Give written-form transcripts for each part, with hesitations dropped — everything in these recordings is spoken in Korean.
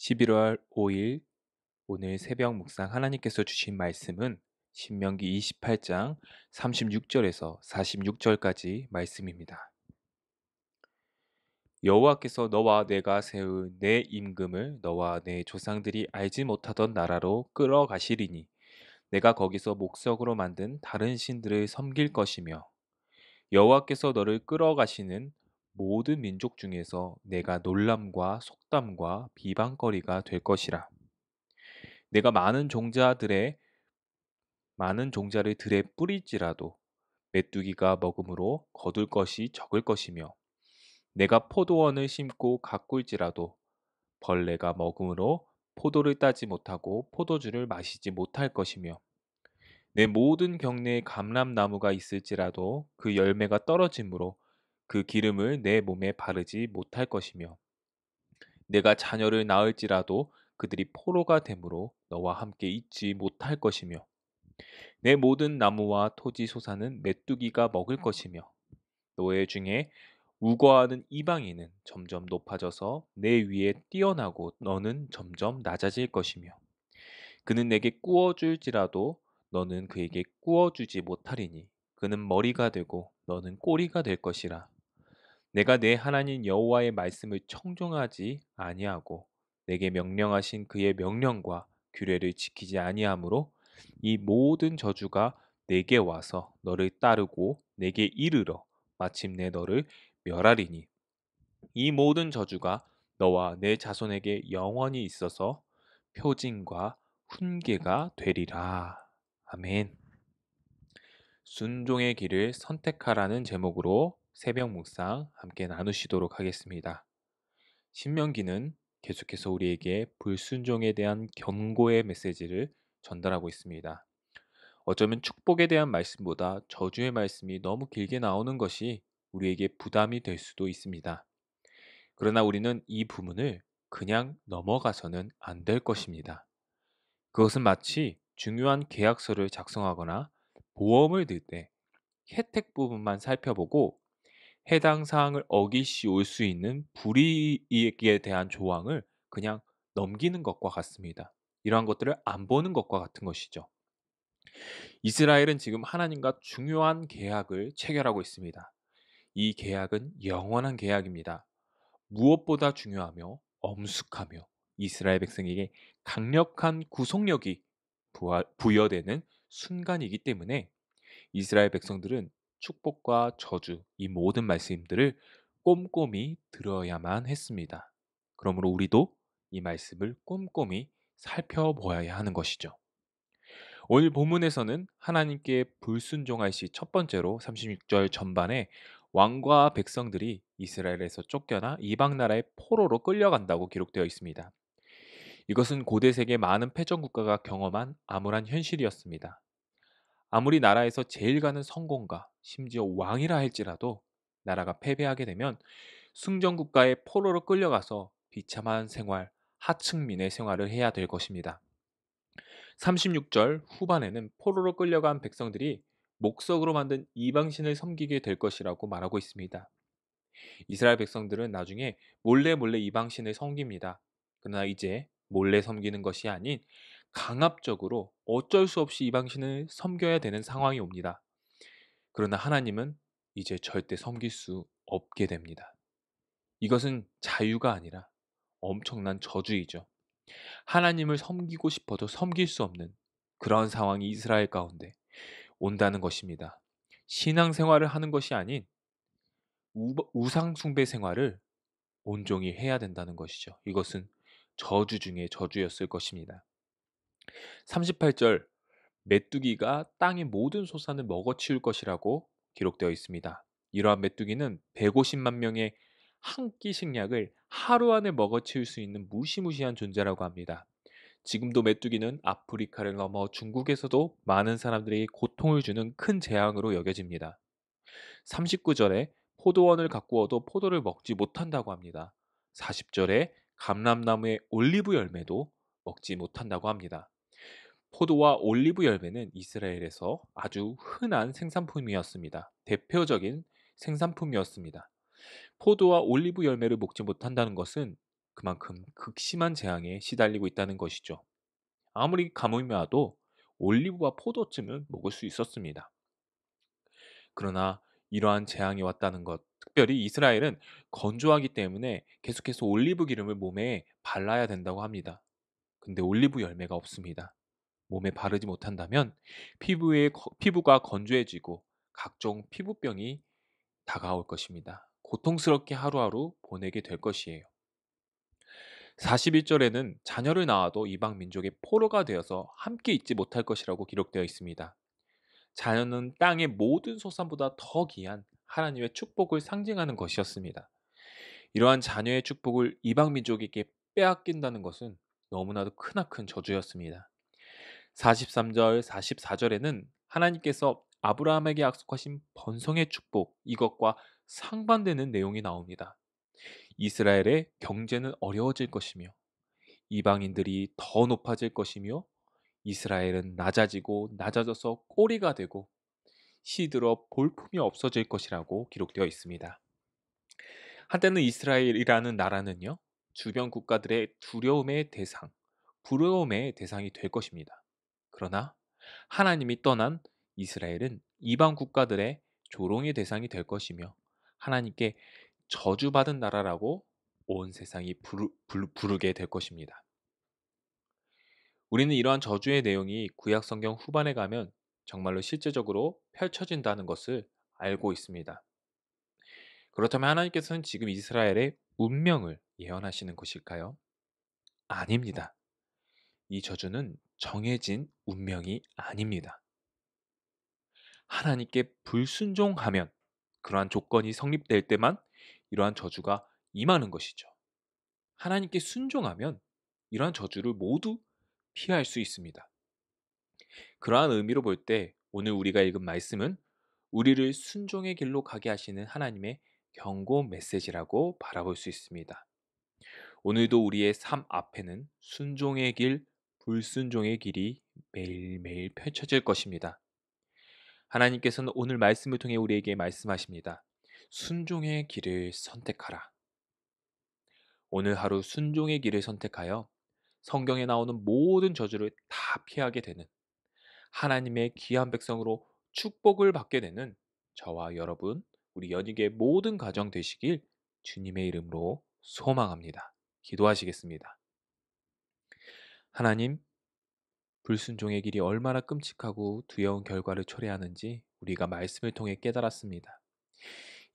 11월 5일 오늘 새벽 묵상 하나님께서 주신 말씀은 신명기 28장 36절에서 46절까지 말씀입니다. 여호와께서 너와 내가 세운 내 임금을 너와 내 조상들이 알지 못하던 나라로 끌어가시리니 내가 거기서 목석으로 만든 다른 신들을 섬길 것이며 여호와께서 너를 끌어가시는 모든 민족 중에서 내가 놀람과 속담과 비방거리가 될 것이라. 내가 많은 종자를 들에 뿌릴지라도 메뚜기가 먹음으로 거둘 것이 적을 것이며 내가 포도원을 심고 가꿀지라도 벌레가 먹음으로 포도를 따지 못하고 포도주를 마시지 못할 것이며 내 모든 경내에 감람나무가 있을지라도 그 열매가 떨어짐으로 그 기름을 내 몸에 바르지 못할 것이며 내가 자녀를 낳을지라도 그들이 포로가 되므로 너와 함께 있지 못할 것이며 내 모든 나무와 토지 소사는 메뚜기가 먹을 것이며 노예 중에 우거하는 이방인은 점점 높아져서 내 위에 뛰어나고 너는 점점 낮아질 것이며 그는 내게 꾸어줄지라도 너는 그에게 꾸어주지 못하리니 그는 머리가 되고 너는 꼬리가 될 것이라. 내가 내 하나님 여호와의 말씀을 청종하지 아니하고 내게 명령하신 그의 명령과 규례를 지키지 아니하므로 이 모든 저주가 내게 와서 너를 따르고 내게 이르러 마침내 너를 멸하리니 이 모든 저주가 너와 내 자손에게 영원히 있어서 표징과 훈계가 되리라. 아멘. 순종의 길을 선택하라는 제목으로 새벽 묵상 함께 나누시도록 하겠습니다. 신명기는 계속해서 우리에게 불순종에 대한 경고의 메시지를 전달하고 있습니다. 어쩌면 축복에 대한 말씀보다 저주의 말씀이 너무 길게 나오는 것이 우리에게 부담이 될 수도 있습니다. 그러나 우리는 이 부분을 그냥 넘어가서는 안 될 것입니다. 그것은 마치 중요한 계약서를 작성하거나 보험을 들 때 혜택 부분만 살펴보고 해당 사항을 어기시 올 수 있는 불이익에 대한 조항을 그냥 넘기는 것과 같습니다. 이러한 것들을 안 보는 것과 같은 것이죠. 이스라엘은 지금 하나님과 중요한 계약을 체결하고 있습니다. 이 계약은 영원한 계약입니다. 무엇보다 중요하며 엄숙하며 이스라엘 백성에게 강력한 구속력이 부여되는 순간이기 때문에 이스라엘 백성들은 축복과 저주, 이 모든 말씀들을 꼼꼼히 들어야만 했습니다. 그러므로 우리도 이 말씀을 꼼꼼히 살펴보아야 하는 것이죠. 오늘 본문에서는 하나님께 불순종할 시 첫 번째로 36절 전반에 왕과 백성들이 이스라엘에서 쫓겨나 이방 나라의 포로로 끌려간다고 기록되어 있습니다. 이것은 고대 세계 많은 패전 국가가 경험한 암울한 현실이었습니다. 아무리 나라에서 제일 가는 성공가, 심지어 왕이라 할지라도 나라가 패배하게 되면 승전 국가의 포로로 끌려가서 비참한 생활, 하층민의 생활을 해야 될 것입니다. 36절 후반에는 포로로 끌려간 백성들이 목석으로 만든 이방신을 섬기게 될 것이라고 말하고 있습니다. 이스라엘 백성들은 나중에 몰래 몰래 이방신을 섬깁니다. 그러나 이제 몰래 섬기는 것이 아닌 강압적으로 어쩔 수 없이 이방신을 섬겨야 되는 상황이 옵니다. 그러나 하나님은 이제 절대 섬길 수 없게 됩니다. 이것은 자유가 아니라 엄청난 저주이죠. 하나님을 섬기고 싶어도 섬길 수 없는 그런 상황이 이스라엘 가운데 온다는 것입니다. 신앙생활을 하는 것이 아닌 우상 숭배 생활을 온종일 해야 된다는 것이죠. 이것은 저주 중에 저주였을 것입니다. 38절 메뚜기가 땅의 모든 소산을 먹어치울 것이라고 기록되어 있습니다. 이러한 메뚜기는 150만 명의 한 끼 식량을 하루 안에 먹어치울 수 있는 무시무시한 존재라고 합니다. 지금도 메뚜기는 아프리카를 넘어 중국에서도 많은 사람들에게 고통을 주는 큰 재앙으로 여겨집니다. 39절에 포도원을 가꾸어도 포도를 먹지 못한다고 합니다. 40절에 감람나무의 올리브 열매도 먹지 못한다고 합니다. 포도와 올리브 열매는 이스라엘에서 아주 흔한 생산품이었습니다. 대표적인 생산품이었습니다. 포도와 올리브 열매를 먹지 못한다는 것은 그만큼 극심한 재앙에 시달리고 있다는 것이죠. 아무리 가뭄이 와도 올리브와 포도즙은 먹을 수 있었습니다. 그러나 이러한 재앙이 왔다는 것, 특별히 이스라엘은 건조하기 때문에 계속해서 올리브 기름을 몸에 발라야 된다고 합니다. 근데 올리브 열매가 없습니다. 몸에 바르지 못한다면 피부가 건조해지고 각종 피부병이 다가올 것입니다. 고통스럽게 하루하루 보내게 될 것이에요. 41절에는 자녀를 낳아도 이방 민족의 포로가 되어서 함께 있지 못할 것이라고 기록되어 있습니다. 자녀는 땅의 모든 소산보다 더 귀한 하나님의 축복을 상징하는 것이었습니다. 이러한 자녀의 축복을 이방 민족에게 빼앗긴다는 것은 너무나도 크나큰 저주였습니다. 43절, 44절에는 하나님께서 아브라함에게 약속하신 번성의 축복, 이것과 상반되는 내용이 나옵니다. 이스라엘의 경제는 어려워질 것이며 이방인들이 더 높아질 것이며 이스라엘은 낮아지고 낮아져서 꼬리가 되고 시들어 볼품이 없어질 것이라고 기록되어 있습니다. 한때는 이스라엘이라는 나라는요, 주변 국가들의 두려움의 대상, 부러움의 대상이 될 것입니다. 그러나 하나님이 떠난 이스라엘은 이방 국가들의 조롱의 대상이 될 것이며 하나님께 저주받은 나라라고 온 세상이 부르게 될 것입니다. 우리는 이러한 저주의 내용이 구약 성경 후반에 가면 정말로 실제적으로 펼쳐진다는 것을 알고 있습니다. 그렇다면 하나님께서는 지금 이스라엘의 운명을 예언하시는 것일까요? 아닙니다. 이 저주는 정해진 운명이 아닙니다. 하나님께 불순종하면 그러한 조건이 성립될 때만 이러한 저주가 임하는 것이죠. 하나님께 순종하면 이러한 저주를 모두 피할 수 있습니다. 그러한 의미로 볼 때 오늘 우리가 읽은 말씀은 우리를 순종의 길로 가게 하시는 하나님의 경고 메시지라고 바라볼 수 있습니다. 오늘도 우리의 삶 앞에는 순종의 길, 불순종의 길이 매일매일 펼쳐질 것입니다. 하나님께서는 오늘 말씀을 통해 우리에게 말씀하십니다. 순종의 길을 선택하라. 오늘 하루 순종의 길을 선택하여 성경에 나오는 모든 저주를 다 피하게 되는 하나님의 귀한 백성으로 축복을 받게 되는 저와 여러분, 우리 연익의 모든 가정 되시길 주님의 이름으로 소망합니다. 기도하시겠습니다. 하나님, 불순종의 길이 얼마나 끔찍하고 두려운 결과를 초래하는지 우리가 말씀을 통해 깨달았습니다.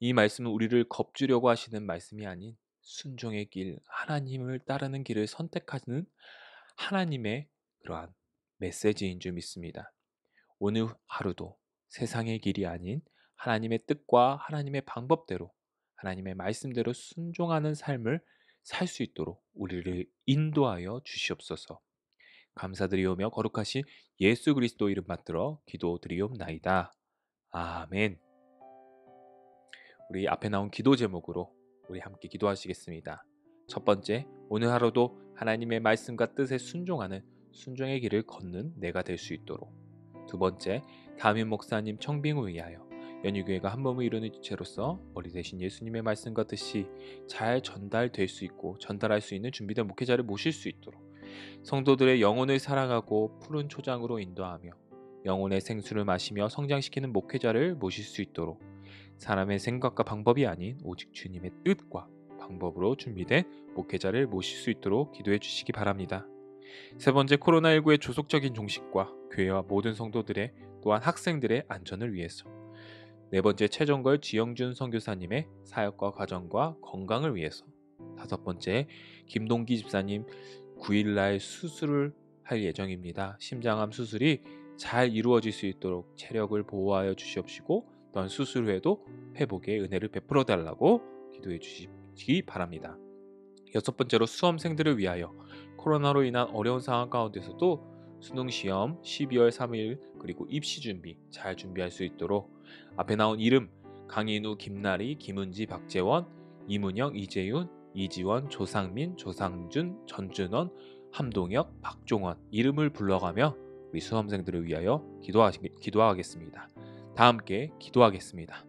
이 말씀은 우리를 겁주려고 하시는 말씀이 아닌 순종의 길, 하나님을 따르는 길을 선택하는 하나님의 그러한 메시지인 줄 믿습니다. 오늘 하루도 세상의 길이 아닌 하나님의 뜻과 하나님의 방법대로 하나님의 말씀대로 순종하는 삶을 살 수 있도록 우리를 인도하여 주시옵소서. 감사드리오며 거룩하신 예수 그리스도 이름 받들어 기도드리옵나이다. 아멘. 우리 앞에 나온 기도 제목으로 우리 함께 기도하시겠습니다. 첫 번째, 오늘 하루도 하나님의 말씀과 뜻에 순종하는 순종의 길을 걷는 내가 될 수 있도록. 두 번째, 담임 목사님 청빙을 위하여 연희교회가 한 몸을 이루는 주체로서 머리 대신 예수님의 말씀과 뜻이 잘 전달될 수 있고 전달할 수 있는 준비된 목회자를 모실 수 있도록 성도들의 영혼을 사랑하고 푸른 초장으로 인도하며 영혼의 생수를 마시며 성장시키는 목회자를 모실 수 있도록 사람의 생각과 방법이 아닌 오직 주님의 뜻과 방법으로 준비된 목회자를 모실 수 있도록 기도해 주시기 바랍니다. 세 번째, 코로나19의 조속적인 종식과 교회와 모든 성도들의 또한 학생들의 안전을 위해서. 네 번째, 최정걸 지영준 선교사님의 사역과 가정과 건강을 위해서. 다섯 번째, 김동기 집사님 9일날 수술을 할 예정입니다. 심장암 수술이 잘 이루어질 수 있도록 체력을 보호하여 주시옵시고 또한 수술 후에도 회복의 은혜를 베풀어 달라고 기도해 주시기 바랍니다. 여섯 번째로 수험생들을 위하여 코로나로 인한 어려운 상황 가운데서도 수능시험 12월 3일 그리고 입시 준비 잘 준비할 수 있도록 앞에 나온 이름 강인우, 김나리, 김은지, 박재원, 이문영, 이재윤, 이지원, 조상민, 조상준, 전준원, 함동혁, 박종원 이름을 불러가며 우리 수험생들을 위하여 기도하겠습니다. 다 함께 기도하겠습니다.